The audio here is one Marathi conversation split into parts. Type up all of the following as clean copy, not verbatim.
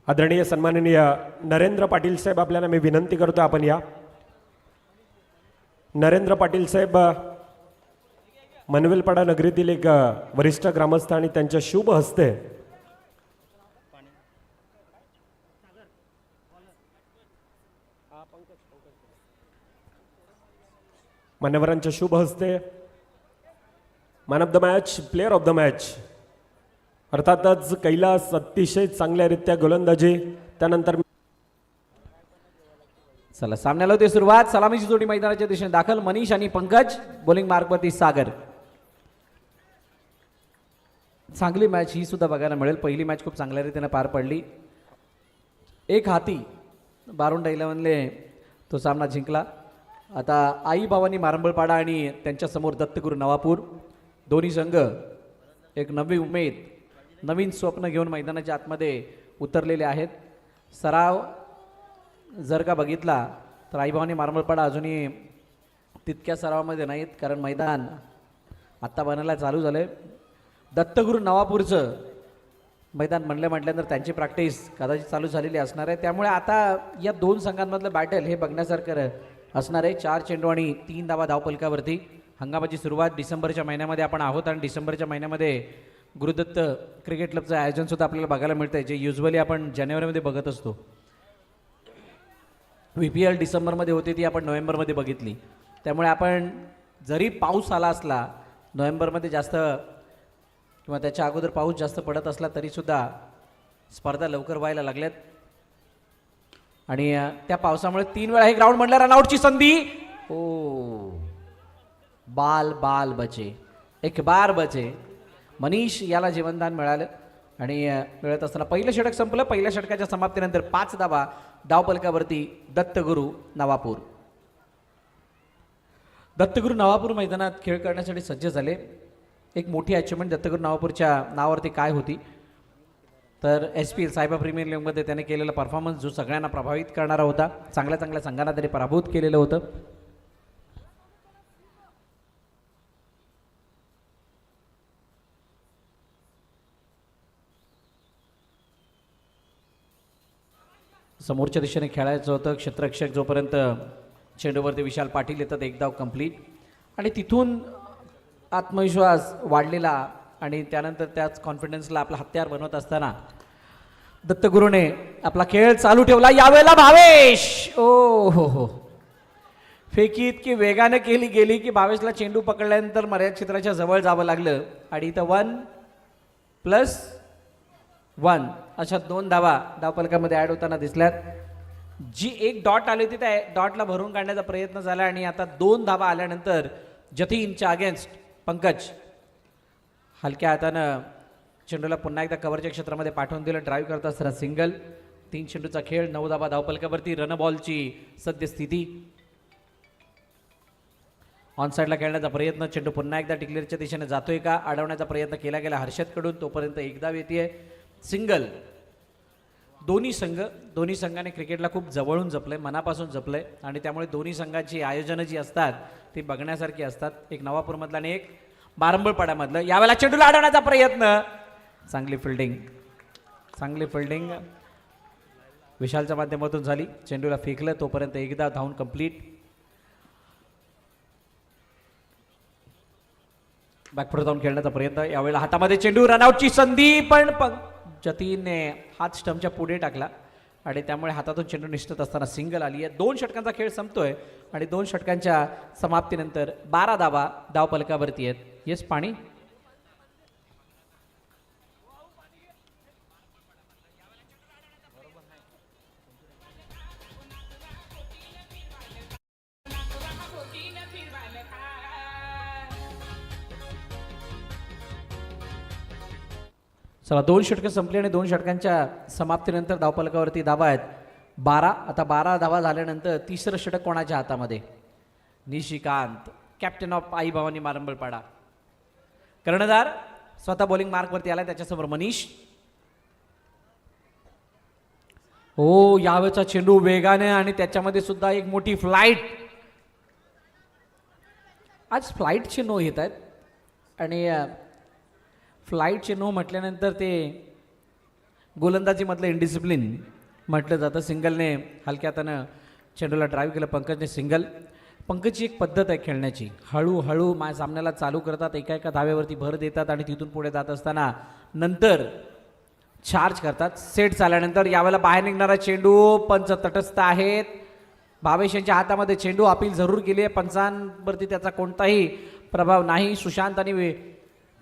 आदरणीय सन्माननीय नरेंद्र पाटील साहेब आपल्याला मी विनंती करतो आपण या. नरेंद्र पाटील साहेब मनवेलपाडा नगरीतील एक वरिष्ठ ग्रामस्थ आणि त्यांच्या शुभ हस्ते मान्यवरांच्या शुभ हस्ते man of the match, player of the match अर्थातच कैलास अतिशय चांगल्यारीत्या गोलंदाजी. त्यानंतर चला सामन्याला होते सुरुवात. सलामीची जोडी मैदानाच्या दिशेने दाखल. मनीष आणि पंकज. बॉलिंग मार्कवरती सागर. चांगली मॅच ही सुद्धा बघायला मिळेल. पहिली मॅच खूप चांगल्या रीतीने पार पडली. एक हाती बारुंडा 11ने तो सामना जिंकला. आता आई भवानी मारंबळपाडा आणि त्यांच्या समोर दत्तगुरू नवापूर दोन्ही संघ एक नवी उमेद, नवीन स्वप्न घेऊन मैदानाच्या आतमध्ये उतरलेले आहेत. सराव जर का बघितला तर आई भवानी मारंबळपाडा अजूनही तितक्या सरावामध्ये नाहीत, कारण मैदान आत्ता बनायला चालू झालं. दत्तगुरू नवापूरचं मैदान म्हटल्यानंतर त्यांची प्रॅक्टिस कदाचित चालू झालेली असणार आहे. त्यामुळे आता या दोन संघांमधलं बॅटल हे बघण्यासारखं असणार आहे. 4 चेंडू आणि 3 धावा धावपलकावरती. हंगामाची सुरुवात डिसेंबरच्या महिन्यामध्ये आपण आहोत आणि डिसेंबरच्या महिन्यामध्ये गुरुदत्त क्रिकेट क्लबचं आयोजन सुद्धा आपल्याला बघायला मिळतं आहे, जे युजली आपण जानेवारीमध्ये बघत असतो. VPL डिसेंबरमध्ये होती, ती आपण नोव्हेंबरमध्ये बघितली. त्यामुळे आपण जरी पाऊस आला असला नोव्हेंबरमध्ये जास्त किंवा त्याच्या अगोदर पाऊस जास्त पडत असला तरीसुद्धा स्पर्धा लवकर व्हायला लागल्यात. आणि त्या पावसामुळे 3 वेळा हे ग्राउंड म्हणलं रनआउटची संधी. ओ बाल बाल बचे, एक बार बचे. मनीष याला जीवनदान मिळालं आणि मिळत असताना पहिलं षटक संपलं. पहिल्या षटकाच्या समाप्तीनंतर 5 धावा धावपलकावरती दत्तगुरू नवापूर. दत्तगुरू नवापूर मैदानात खेळ करण्यासाठी सज्ज झाले. एक मोठी अचिव्हमेंट दत्तगुरू नवापूरच्या नावावरती काय होती तर SPL सायबा प्रीमियर लीगमध्ये त्याने केलेला परफॉर्मन्स जो सगळ्यांना प्रभावित करणारा होता. चांगल्या चांगल्या संघांना त्याने पराभूत केलेलं होतं. समोरच्या दिशेने खेळायचं होतं. क्षेत्ररक्षक जोपर्यंत चेंडूवरती विशाल पाटील येतात, एक धाव कंप्लीट. आणि तिथून आत्मविश्वास वाढलेला आणि त्यानंतर त्याच कॉन्फिडन्सला आपला हत्यार बनवत असताना दत्तगुरूने आपला खेळ चालू ठेवला. यावेळेला भावेश, ओ हो, फेकी इतकी वेगाने केली गेली की भावेशला चेंडू पकडल्यानंतर मर्यादित क्षेत्राच्या जवळ जावं लागलं. आणि इथं 1+1 अशा 2 धावा धावपलकामध्ये ॲड होताना दिसल्यात. जी एक डॉट आली होती त्या डॉटला भरून काढण्याचा प्रयत्न झाला आणि आता 2 धावा आल्यानंतर जतीनच्या अगेन्स्ट पंकज हलक्या हातानं चेंडूला पुन्हा एकदा कव्हरच्या क्षेत्रामध्ये पाठवून दिलं. ड्राईव्ह करत असताना सिंगल. 3 चेंडूचा खेळ, 9 धावा धावपलकावरती. रन बॉलची सद्यस्थिती. ऑन साईडला खेळण्याचा प्रयत्न. चेंडू पुन्हा एकदा टिकलेरच्या दिशेने जातोय का अडवण्याचा प्रयत्न केला गेला हर्षदकडून. तोपर्यंत एक धाव येते. सिंगल. दोन्ही संघाने क्रिकेटला खूप जवळून जपलंय, मनापासून जपलंय आणि त्यामुळे दोन्ही संघाची आयोजनं जी असतात ती बघण्यासारखी असतात. एक नवापूरमधला आणि एक मारंबळपाड्यामधलं. यावेळेला चेंडूला अडवण्याचा प्रयत्न. चांगली फिल्डिंग विशालच्या माध्यमातून झाली. चेंडूला फेकलं. तोपर्यंत एकदा धावून कंप्लीट. बॅकफुट जाऊन खेळण्याचा प्रयत्न. यावेळेला हातामध्ये चेंडू. रनआउटची संधी, पण जतीनने हात स्टंपच्या पुढे टाकला आणि त्यामुळे हातातून चेंडू निष्ठत असताना सिंगल आली आहे. 2 षटकांचा खेळ संपतोय आणि 2 षटकांच्या समाप्तीनंतर 12 धावा धावपलकावरती आहेत. येस पाणी. चला 2 षटकं संपली आणि 2 षटकांच्या समाप्तीनंतर धावपलकावरती धावा आहेत 12. आता 12 धावा झाल्यानंतर तिसरं षटक कोणाच्या हातामध्ये? निशिकांत, कॅप्टन ऑफ आई भवानी मारंबळपाडा. कर्णधार स्वतः बॉलिंग मार्कवरती आला. त्याच्यासमोर मनीष. हो, यावेळचा चेंडू वेगाने आणि त्याच्यामध्ये सुद्धा एक मोठी फ्लाईट. आज फ्लाईटचे नो येत आहेत आणि फ्लाईटचे नो म्हटल्यानंतर ते गोलंदाजीमधलं इंडिसिप्लिन म्हटलं जातं. सिंगलने हलक्या हातानं चेंडूला ड्राईव्ह केलं पंकजने सिंगल. पंकजची एक पद्धत आहे खेळण्याची, हळूहळू माझ्या सामन्याला चालू करतात, एका एका धाव्यावरती भर देतात आणि तिथून पुढे जात असताना नंतर चार्ज करतात. सेट झाल्यानंतर यावेळेला बाहेर निघणारा चेंडू पंच तटस्थ आहेत. भावेश यांच्या हातामध्ये चेंडू अपील जरूर केली आहे, पंचांवरती त्याचा कोणताही प्रभाव नाही. सुशांत आणि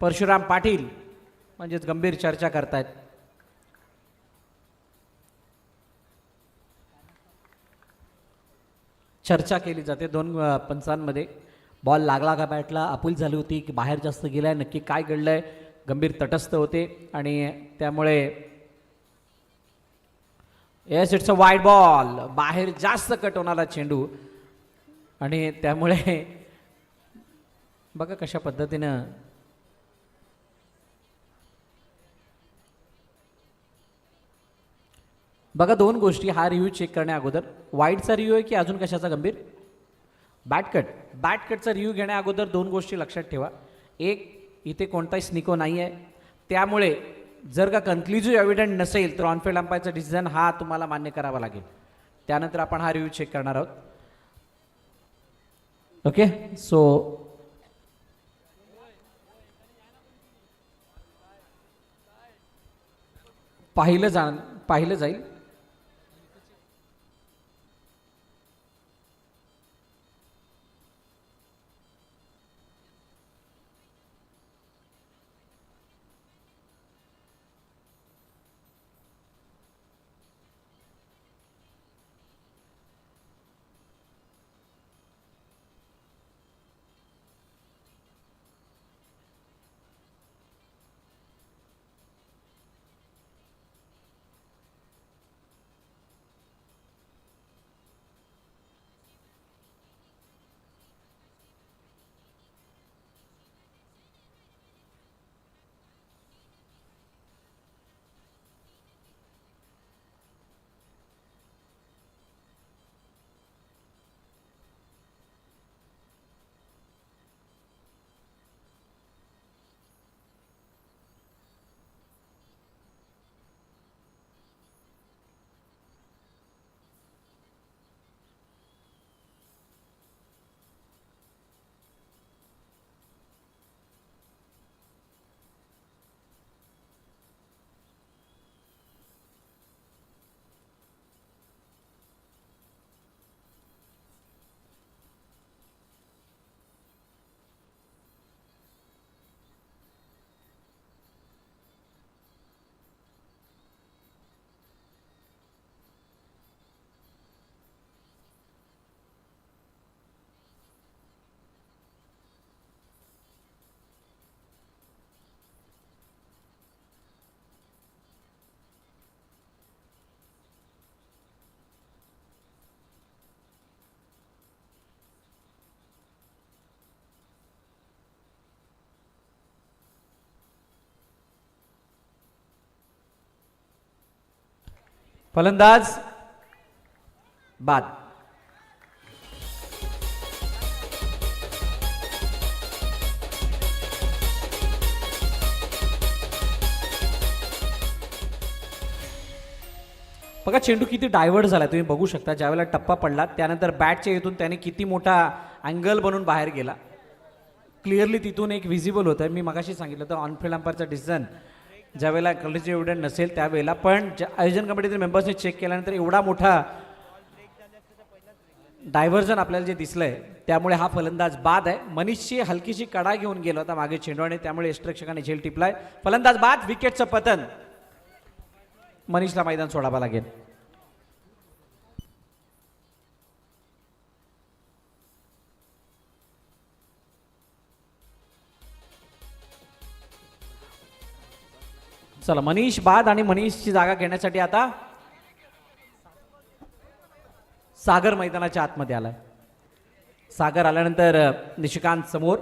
परशुराम पाटील म्हणजेच गंभीर चर्चा करतायत. चर्चा केली जाते दोन पंचांमध्ये. बॉल लागला का बॅटला, अपील झाली होती की बाहेर जास्त गेलाय, नक्की काय घडलंय. गंभीर तटस्थ होते आणि त्यामुळे yes it's a wide ball, बाहेर जास्त कट होणारा चेंडू आणि त्यामुळे बघा कशा पद्धतीनं बघा दोन गोष्टी हा रिव्ह्यू चेक करण्या अगोदर. वाईडचा रिव्ह्यू आहे की अजून कशाचा गंभीर. बॅट कटचा रिव्ह्यू घेण्या अगोदर दोन गोष्टी लक्षात ठेवा. एक, इथे कोणताही स्निको नाही आहे, त्यामुळे जर का कन्क्लुझिव्ह एव्हिडंट नसेल तर ऑनफिल्ड अंपायरचा डिसिजन हा तुम्हाला मान्य करावा लागेल. त्यानंतर आपण हा रिव्ह्यू चेक करणार आहोत. ओके, सो पाहिलं जाईल. फलंदाज बाद. बघा चेंडू किती डायव्हर्ट झाला तुम्ही बघू शकता. ज्यावेळेला टप्पा पडला त्यानंतर बॅटच्या इथून त्याने किती मोठा अँगल बनून बाहेर गेला. क्लिअरली तिथून एक व्हिजिबल होतं. मी मगाशी सांगितलं तर ऑनफिल्ड अंपायरचा डिसिजन ज्यावेळेला कॉलेज एव्हिडंट नसेल त्यावेळेला, पण आयोजन कमिटीतील मेंबर्सने चेक केल्यानंतर एवढा मोठा डायव्हर्जन आपल्याला जे दिसलंय त्यामुळे हा फलंदाज बाद आहे. मनीषची हलकीशी कडा घेऊन गेला होता मागे चेंडूने, त्यामुळे यष्टिरक्षकाने झेल टिपलाय. फलंदाज बाद, विकेटचं पतन. मनीषला मैदान सोडावं लागेल. चला मनीष बाद आणि मनीषची जागा घेण्यासाठी आता सागर मैदानाच्या आतमध्ये आलाय. सागर आल्यानंतर निशिकांत समोर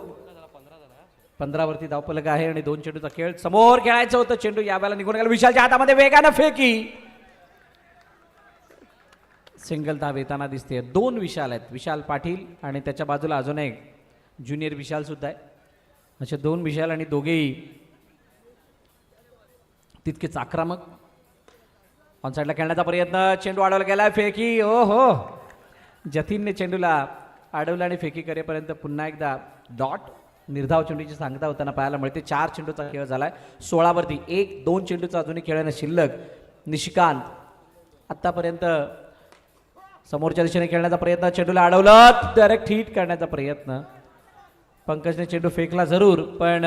15 वरती धावफलक आहे आणि 2 चेंडूचा खेळ. समोर खेळायचं होतं चेंडू, यावेळेला निघून गेला. विशालच्या हातामध्ये वेगानं फेकी, सिंगल धाव येताना दिसते. 2 विशाल आहेत, विशाल पाटील आणि त्याच्या बाजूला अजून एक ज्युनियर विशाल सुद्धा आहे. असे 2 विशाल आणि दोघेही तितकेच आक्रमक. ऑन साईडला खेळण्याचा प्रयत्न, चेंडू अडवला गेला, फेकी. ओ हो, जतीनने चेंडूला अडवलं आणि फेकी करेपर्यंत पुन्हा एकदा डॉट. निर्धाव चेंडूची सांगता होताना पाहायला मिळते. 4 चेंडूचा खेळ झालाय 16 वरती. 1-2 चेंडूचा अजूनही खेळणं शिल्लक. निशिकांत आतापर्यंत समोरच्या दिशेने खेळण्याचा प्रयत्न, चेंडूला अडवलं, डायरेक्ट हिट करण्याचा प्रयत्न. पंकजने चेंडू फेकला जरूर, पण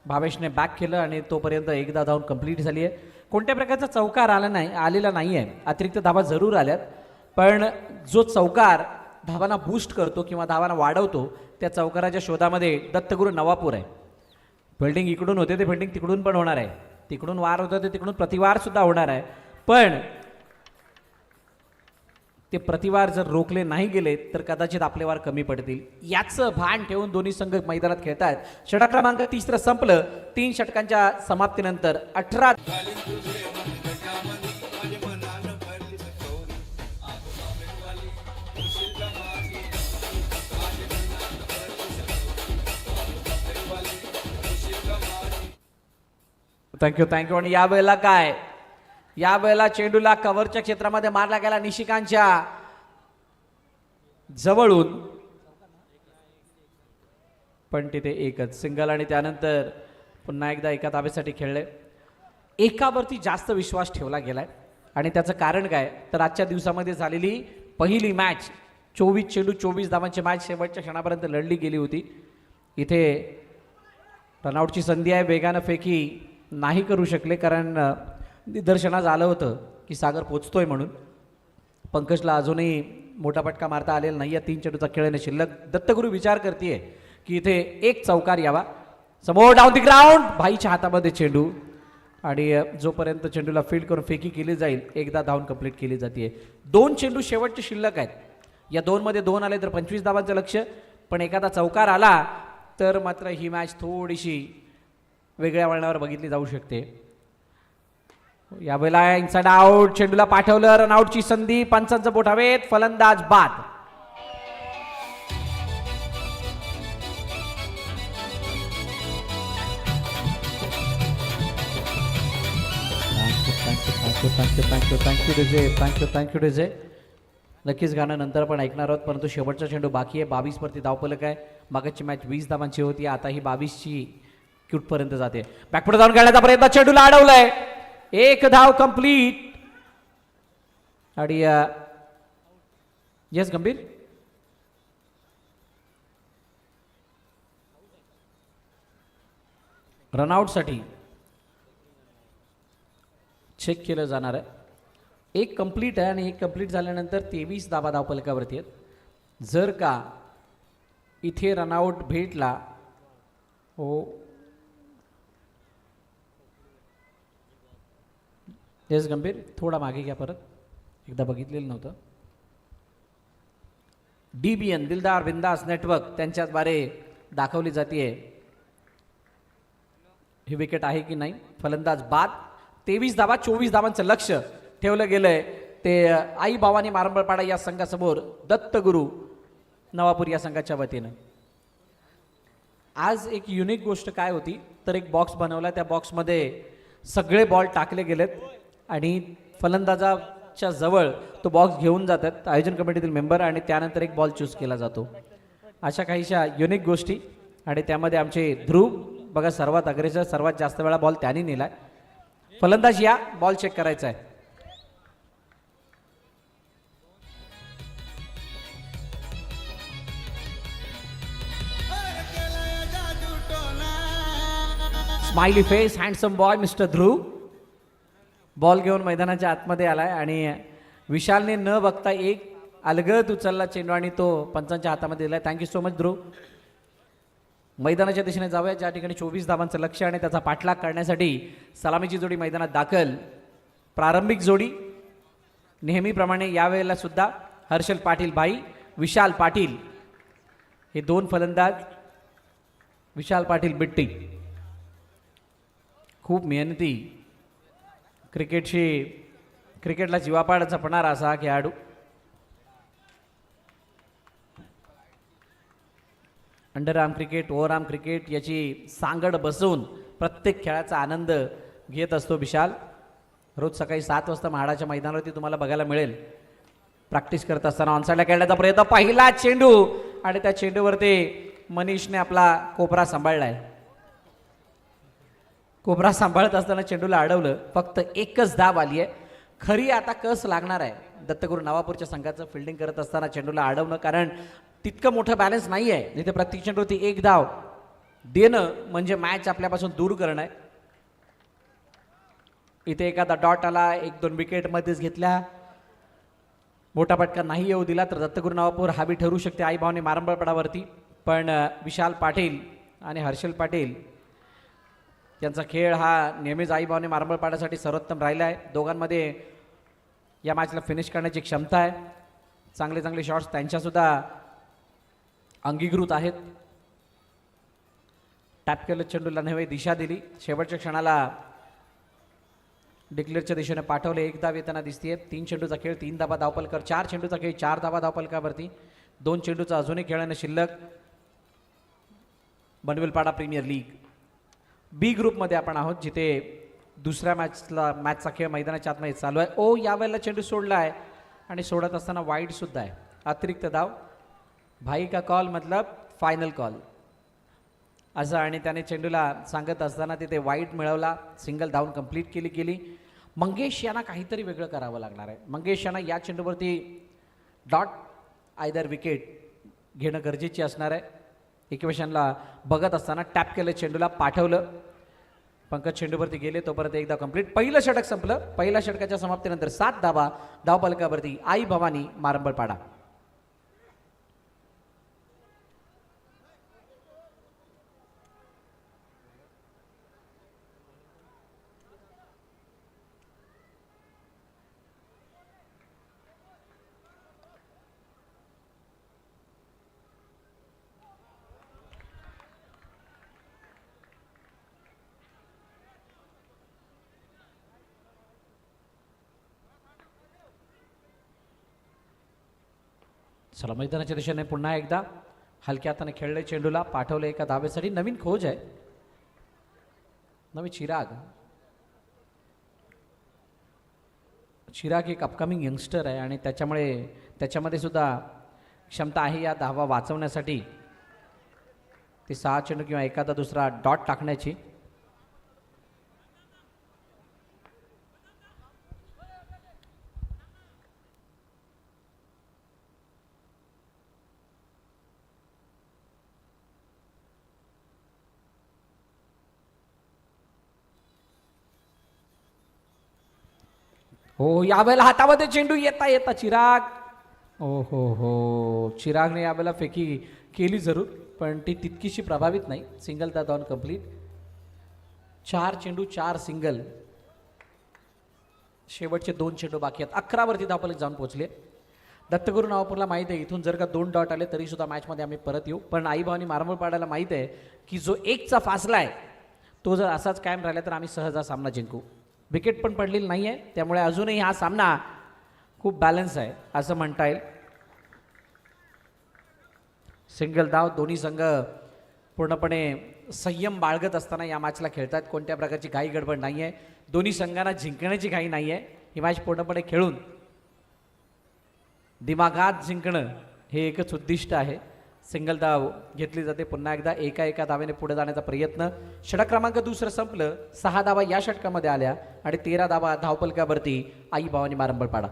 भावेशने बॅक केलं आणि तोपर्यंत एकदा धावून कंप्लीट झाली आहे. कोणत्या प्रकारचा चौकार आलेला नाही आहे. अतिरिक्त धावा जरूर आल्यात, पण जो चौकार धावांना बूस्ट करतो किंवा धावांना वाढवतो त्या चौकाराच्या शोधामध्ये दत्तगुरू नवापूर आहे. फिल्डिंग इकडून होते ते फिल्डिंग तिकडून पण होणार आहे, तिकडून वार होतं ते तिकडून प्रतिवार सुद्धा होणार आहे. पण ते प्रतिवार जर रोखले नाही गेले तर कदाचित आपले वार कमी पडतील, याचं भान ठेवून दोन्ही संघ मैदानात खेळत आहेत. षटक क्रमांक 30 संपलं. 3 षटकांच्या समाप्तीनंतर 18. थँक्यू. आणि यावेळेला चेंडूला कव्हरच्या क्षेत्रामध्ये मारला गेला निशिकांतच्या जवळून, पण तिथे एकच सिंगल आणि त्यानंतर पुन्हा एकदा एका धावेसाठी खेळले. एकावरती जास्त विश्वास ठेवला गेलाय आणि त्याचं कारण काय तर आजच्या दिवसामध्ये झालेली पहिली मॅच 24 चेंडू 24 धावांची मॅच शेवटच्या क्षणापर्यंत लढली गेली होती. इथे रनआउटची संधी आहे. वेगानं फेकी नाही करू शकले कारण निदर्शनास आलं होतं की सागर पोचतोय म्हणून. पंकजला अजूनही मोठा फटका मारता आलेला नाही आहे. 3 चेंडूचा खेळणे शिल्लक. दत्तगुरू विचार करते की इथे एक चौकार यावा. समोर डाऊन दी ग्राउंड, भाईच्या हातामध्ये चेंडू आणि जोपर्यंत चेंडूला फील्ड करून फेकी केली जाईल एकदा धावून कंप्लीट केली जाते. 2 चेंडू शेवटचे शिल्लक आहेत. या 2 मध्ये 2 आले तर 25 धावांचं लक्ष, पण एखादा चौकार आला तर मात्र ही मॅच थोडीशी वेगळ्या वळणावर बघितली जाऊ शकते. यावेळेला इनसाइड आउट, चेंडूला पाठवलं, रनआउटची संधी, पंचांचं बोट हवेत, फलंदाज बाद. Thank you DJ. नक्कीच गाणं नंतर पण ऐकणार आहोत, परंतु शेवटचा चेंडू बाकी आहे. 22 वरती धावफलक आहे. मागची मॅच 20 धावांची होती, आता ही 22ची क्यूटपर्यंत जाते. बॅकपुढे जाऊन खेळण्याचा प्रयत्न, चेंडूला अडवलंय, 1 धाव कंप्लीट. आणि येस गंभीर, रनआउटसाठी चेक केलं जाणार आहे. 1 कंप्लीट आहे आणि 1 कंप्लीट झाल्यानंतर 23 धावा धावफलकावरती आहेत. जर का इथे रनआउट भेटला, हो येस गंभीर, थोडा मागे घ्या, परत एकदा बघितलेलं नव्हतं. DBN दिलदार बिंदास नेटवर्क त्यांच्याद्वारे दाखवली जाते ही विकेट आहे की नाही. फलंदाज बाद. 23 धावा 24 धावांचं लक्ष ठेवलं गेलंय. ते आई भवानी मारंबळपाडा या संघासमोर दत्तगुरू नवापूर या संघाच्या वतीनं. आज एक युनिक गोष्ट काय होती तर एक बॉक्स बनवला, त्या बॉक्समध्ये सगळे बॉल टाकले गेलेत आणि फलंदाजाच्या जवळ तो बॉक्स घेऊन जातात आयोजन कमिटीतील मेंबर आणि त्यानंतर एक बॉल चूज केला जातो. अशा काहीशा युनिक गोष्टी आणि त्यामध्ये आमचे ध्रुव बघा सर्वात अग्रेसर, सर्वात जास्त वेळा बॉल त्यांनी नेलाय. फलंदाज या, बॉल चेक करायचा आहे. Smiley face, handsome boy mister Dhruv. Ball घेऊन मैदानाच्या आतमध्ये आलाय आणि विशालने न बघता एक अलगद उचलला चेंडू आणि तो पंचांच्या हातामध्ये दिलाय. थँक्यू सो मच ध्रुव. मैदानाच्या दिशेने जाऊया ज्या ठिकाणी 24 धावांचं लक्ष आणि त्याचा पाठलाग करण्यासाठी सलामीची जोडी मैदानात दाखल. प्रारंभिक जोडी नेहमीप्रमाणे यावेळेला सुद्धा हर्षल पाटील भाई, विशाल पाटील हे 2 फलंदाज. विशाल पाटील बिट्टी खूप मेहनती, क्रिकेटला जीवापाड जपणारा असा हा खेळाडू. अंडरआर्म क्रिकेट, ओव्हरआर्म क्रिकेट याची सांगड बसवून प्रत्येक खेळाचा आनंद घेत असतो विशाल. रोज सकाळी 7 वाजता महाडाच्या मैदानावरती तुम्हाला बघायला मिळेल. प्रॅक्टिस करत असताना ऑनसाईडला खेळण्याचा प्रयत्न, पहिला चेंडू आणि त्या चेंडूवरती मनीषने आपला कोपरा सांभाळलाय. कोपरा सांभाळत असताना चेंडूला अडवलं. फक्त एकच धाव आली आहे. खरी आता कस लागणार आहे दत्तगुरू नवापूरच्या संघाचं फिल्डिंग करत असताना चेंडूला अडवणं, कारण तितकं मोठं बॅलन्स नाही आहे. इथे प्रत्येक चेंडूवरती एक धाव देणं म्हणजे मॅच आपल्यापासून दूर करणं आहे. इथे एखादा डॉट आला, 1-2 विकेट मध्येच घेतल्या, मोठा फटका नाही येऊ दिला तर दत्तगुरू नवापूर हावी ठरू शकते आई भावने मारंबळपडावरती. पण विशाल पाटील आणि हर्षल पाटील यांचा खेळ हा नेहमीच आई भावने मारंबळपाड्यासाठी सर्वोत्तम राहिला आहे. दोघांमध्ये या मॅचला फिनिश करण्याची क्षमता आहे. चांगले चांगले शॉट्स त्यांच्यासुद्धा अंगीकृत आहेत. टॅप केलं चेंडूला नव्हे दिशा दिली. शेवटच्या क्षणाला डिक्लेअरच्या दिशेने पाठवले. एक धाव येताना दिसतीये. 3 चेंडूचा खेळ, 3 धाबा धावपलकर. 4 चेंडूचा खेळ, 4 धाबा धावपलकावरती. 2 चेंडूचा अजूनही खेळणं शिल्लक. बनवेलपाडा प्रीमियर लीग बी ग्रुपमध्ये आपण आहोत, जिथे दुसऱ्या मॅचचा खेळ मैदानाच्या आतमध्ये चालू आहे. ओ यावेळेला चेंडू सोडला आहे आणि सोडत असताना वाईड सुद्धा आहे. अतिरिक्त धाव, भाई का कॉल मतलब फायनल कॉल असं, आणि त्याने चेंडूला सांगत असताना तिथे वाईड मिळवला. सिंगल धावून कंप्लीट केली. मंगेश यांना काहीतरी वेगळं करावं लागणार आहे. मंगेश यांना या चेंडूवरती डॉट आयदर विकेट घेणं गरजेची असणार आहे. इक्वेशनला बघत असताना टॅप केलं, चेंडूला पाठवलं. पंकज चेंडूवरती गेले तोपर्यंत एकदा कंप्लीट. पहिलं षटक संपलं. पहिल्या षटकाच्या समाप्तीनंतर 7 धाबा धावपलकावरती आई भवानी मारंबळपाडा. चला मैदानाच्या दिशेने पुन्हा एकदा हलक्या हाताने खेळले. चेंडूला पाठवले एका धावेसाठी. नवीन खोज आहे, नवीन चिराग एक अपकमिंग यंगस्टर आहे आणि त्याच्यामध्ये सुद्धा क्षमता आहे या धावा वाचवण्यासाठी. ते 6 चेंडू किंवा एखादा दुसरा डॉट टाकण्याची. हो यावेळेला हातामध्ये चेंडू येता चिराग. हो चिरागने यावेळेला फेकी केली जरूर, पण ती तितकीशी प्रभावित नाही. सिंगल दा धावून कंप्लीट. 4 चेंडू 4 सिंगल. शेवटचे 2 चेंडू बाकी आहेत. 11 वरती धावपलक जाऊन पोहोचले. दत्तगुरू नवापूरला माहिती आहे इथून जर का 2 डॉट आले तरी सुद्धा मॅचमध्ये आम्ही परत येऊ. पण आई भावानी मारंबळपाड्याला माहीत आहे की जो 1चा फासला आहे तो जर असाच कायम राहिला तर आम्ही सहज हा सामना जिंकू. विकेट पण पडलेली नाही आहे, त्यामुळे अजूनही हा सामना खूप बॅलन्स आहे असं म्हणता येईल. सिंगल धाव. दोन्ही संघ पूर्णपणे संयम बाळगत असताना या मॅचला खेळतात. कोणत्या प्रकारची घाई गडबड नाही आहे. दोन्ही संघांना जिंकण्याची घाई नाही आहे. ही मॅच पूर्णपणे खेळून दिमागात जिंकणं हे एकच उद्दिष्ट आहे. सिंगल धाव घेतली जाते. पुन्हा एकदा एका धावेने पुढे जाण्याचा प्रयत्न. षटक क्रमांक 2 संपलं. 6 धावा या षटकामध्ये आल्या आणि 13 धावा धावपलकावरती आई भावानी मारंबळपाडा.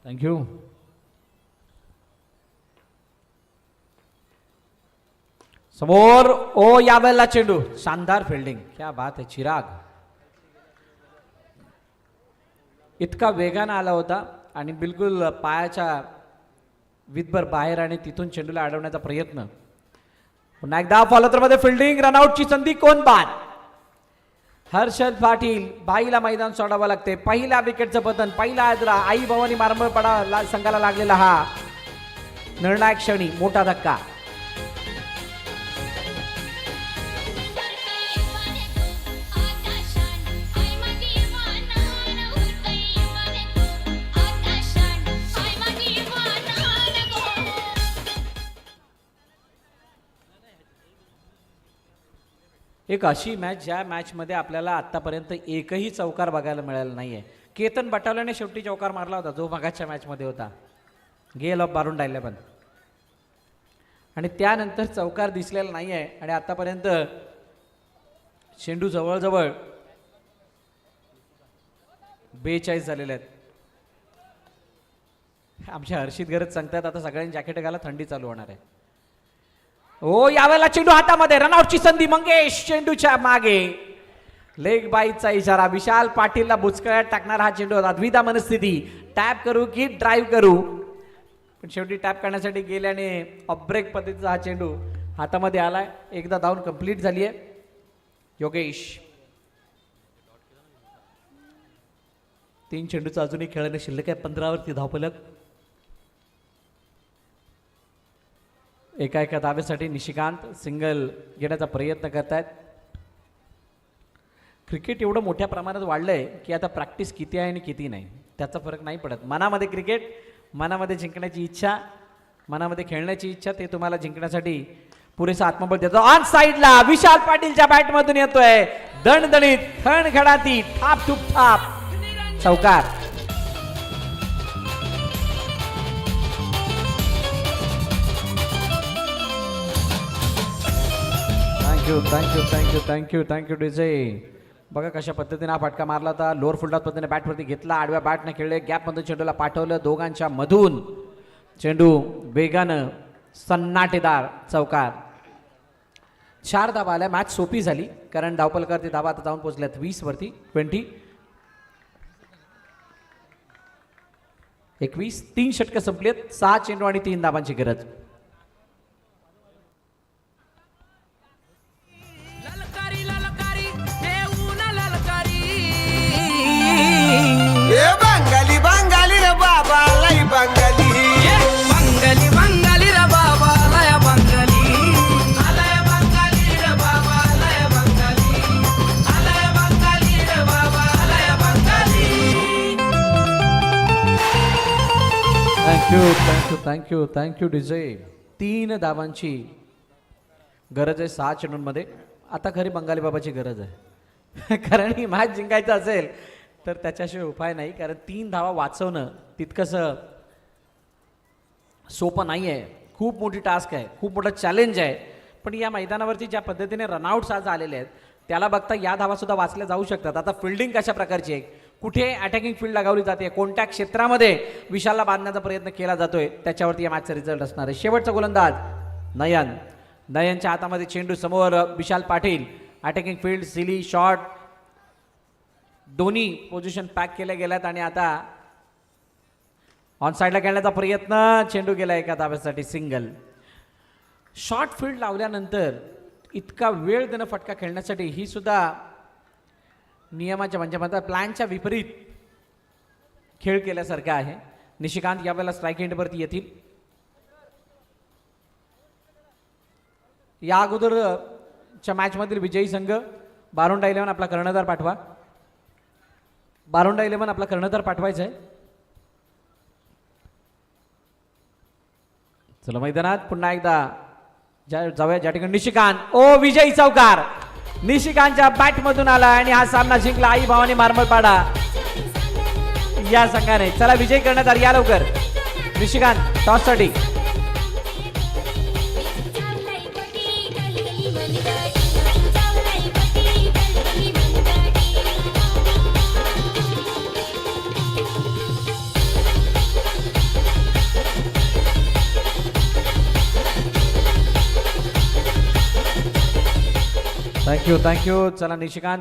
थँक्यू. समोर ओ यावेळेला चेंडू. शानदार फिल्डिंग. क्या बात है चिराग. इतका वेगानं आला होता आणि बिलकुल पायाच्या विदभर बाहेर आणि तिथून चेंडूला अडवण्याचा प्रयत्न. पुन्हा एकदा फॉलोथ्रोमध्ये फिल्डिंग. रनआउटची संधी. कोण बाद? हर्षल पाटील. बाईला मैदान सोडावं लागते. पहिल्या विकेटचं पतन. पहिला आदरा आई भवानी मारंबळपाडा संघाला लागलेला हा निर्णायक क्षणी मोठा धक्का. एक अशी मॅच ज्या मॅचमध्ये आपल्याला आत्तापर्यंत एकही चौकार बघायला मिळाला नाही आहे. केतन बटावल्याने शेवटी चौकार मारला होता जो मागाच्या मॅचमध्ये होता, गेल ऑफ बारून राहिल्या पण, आणि त्यानंतर चौकार दिसलेला नाही आहे. आणि आत्तापर्यंत चेंडू जवळजवळ 42 झालेले आहेत. आमच्या हर्षित गरज सांगतात आता सगळ्यांनी जॅकेट घाला, थंडी चालू होणार आहे. ओ यावेळेला चेंडू हातामध्ये, रनआउटची संधी. मंगेश चेंडूच्या मागे, लेग बाईचा इशारा. विशाल पाटीलला बुचकळ्यात टाकणार हा चेंडू होता. द्विधा मनस्थिती, टॅप करू की ड्राईव्ह करू, पण शेवटी टॅप करण्यासाठी गेल्याने ऑफ ब्रेक पद्धतीचा हा चेंडू हातामध्ये आलाय. एकदा धावून कंप्लीट झाली आहे. योगेश 3 चेंडूचं अजूनही खेळणे शिल्लक आहे. 15वरती धावफलक. एका धावेसाठी निशिकांत सिंगल घेण्याचा प्रयत्न करतायत. क्रिकेट एवढं मोठ्या प्रमाणात वाढलंय की आता प्रॅक्टिस किती आहे आणि किती नाही त्याचा फरक नाही पडत. मनामध्ये क्रिकेट, मनामध्ये जिंकण्याची इच्छा, मनामध्ये खेळण्याची इच्छा, ते तुम्हाला जिंकण्यासाठी पुरेसा आत्मबळ देतो. ऑन साईडला विशाल पाटीलच्या बॅटमधून येतोय दणदणीत खणखणाती थाप टूप थाप चौकार. Thank you thank you thank you thank you thank you DJ. बघा कशा पद्धतीने हा फटका मारला होता. लोअर फुलटॉस पद्धतीने बॅटवरती घेतला, आडव्या बॅटने खेळले, गॅपमधून चेंडूला पाठवलं, दोघांच्या मधून चेंडू वेगानं सन्नाटेदार चौकार. 4 धावा आल्या. मॅच सोपी झाली कारण धावपलकारती धावा आता जाऊन पोहोचल्यात 20 वरती. 21. 3 षटकं संपलेत. 6 चेंडू आणि 3 धावांची गरज. बंगाली बंगाली रे बाबा लय बंगाली, बंगाली बंगाली रे बाबा लय बंगाली, आलय बंगाली रे बाबा लय बंगाली, आलय बंगाली रे बाबा लय Bengali. Thank you thank you thank you thank you DJ. 3 धावांची गरज आहे 6 चेंडूंमध्ये. आता खरी बंगाली बाबाची गरज आहे कारण ही मॅच जिंकायचं असेल तर त्याच्याशिवाय उपाय नाही. कारण 3 धावा वाचवणं तितकंसं सोपं नाही आहे. खूप मोठी टास्क आहे, खूप मोठं चॅलेंज आहे. पण या मैदानावरती ज्या पद्धतीने रनआउट्स आज आलेले आहेत त्याला बघता या धावासुद्धा वाचल्या जाऊ शकतात. आता फिल्डिंग कशा प्रकारची आहे, कुठे अटॅकिंग फील्ड लगावली जाते, कोणत्या क्षेत्रामध्ये विशालला बांधण्याचा प्रयत्न केला जातोय त्याच्यावरती या मॅचचा रिझल्ट असणार आहे. शेवटचा गोलंदाज नयन. नयनच्या हातामध्ये चेंडू, समोर Vishal Patil. Attacking field, silly, short दोन्ही पोझिशन पॅक केल्या गेल्यात आणि आता ऑन साईडला खेळण्याचा प्रयत्न. चेंडू गेला एका धाव्यासाठी सिंगल. शॉर्ट फील्ड लावल्यानंतर इतका वेळ देणं फटका खेळण्यासाठी ही सुद्धा नियमाच्या म्हणजे म्हणतात प्लॅनच्या विपरीत खेळ केल्यासारखा आहे. निशिकांत यावेळेला स्ट्राईक एंडवरती येतील. या अगोदरच्या मॅचमधील विजयी संघ बारोंडा 11 आपला कर्णधार पाठवा. बारोंडा 11 आपला कर्णधार पाठवायचा आहे. चला मैदानात पुन्हा एकदा जाऊया ज्या ठिकाणी निशिकांत. ओ विजयी चौकार निशिकांतच्या बॅटमधून आला आणि हा सामना जिंकला आई भावानी मारमलपाडा या संघाने. चला विजयी कर्णधार या लवकर. निशिकांत टॉससाठी. Thank you thank you. चला निशिकांत